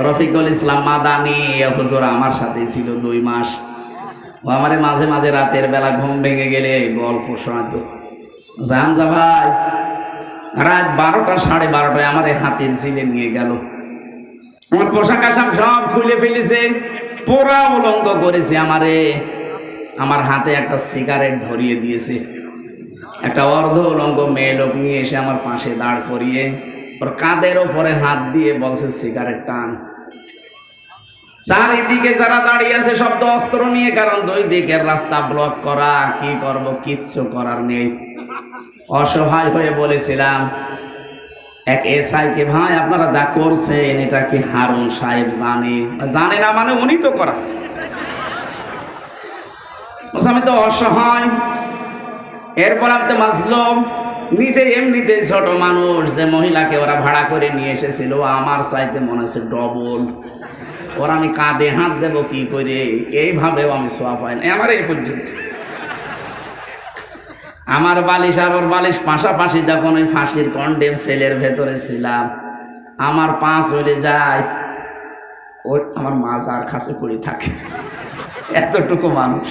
রফিকুল ইসলাম মাদানি হুজুর আমার সাথে ছিল 2 মাস। ও আমারে মাঝে মাঝে রাতের বেলা ঘুম ভেঙে গেলে গল্প শোনাতো। জানজা ভাই রাত 12টা 12:30টায় আমার হাতির ঝিলে নিয়ে গেল। আমার পোশাক আশাক সব খুলে ফেলেছে, পোড়া উলঙ্গ করেছে আমারে। আমার হাতে একটা সিগারেট ধরিয়ে দিয়েছে। একটা অর্ধ উলঙ্গ মেয়ে লোক নিয়ে এসে আমার পাশে দাঁড় করিয়ে ওর কাঁধের ওপরে হাত দিয়ে বলছে সিগারেট টান। চারিদিকে যারা দাঁড়িয়ে আছে সব তো অস্ত্র নিয়ে, কারণ 2 দিকের রাস্তা ব্লক করা। কি করব, কিচ্ছু করার নেই। অসহায় হয়ে বলেছিলাম এক এসআইকে, ভাই আপনারা যা করছেন এটা কি হারুন সাহেব জানে না? মানে উনি তো করাচ্ছে। আমি তো অসহায়। এরপর আমি তো মাজলুম, নিজে এমনিতে ছোট মানুষ। যে মহিলাকে ওরা ভাড়া করে নিয়ে এসেছিল আমার চাইতে মনে হচ্ছে ডবল। ওরা আমি কাঁধে হাত দেব কি করে, এইভাবেও আমি সোয়া পাই না। আমার এই পর্যন্ত আমার বালিশ আর ওর বালিশ পাশাপাশি যখন ওই ফাঁসির কন্ডেম সেলের ভেতরে ছিলাম, আমার পা চলে যায়, ওর আমার মাজার কাছে পড়ে থাকে। এতটুকু মানুষ।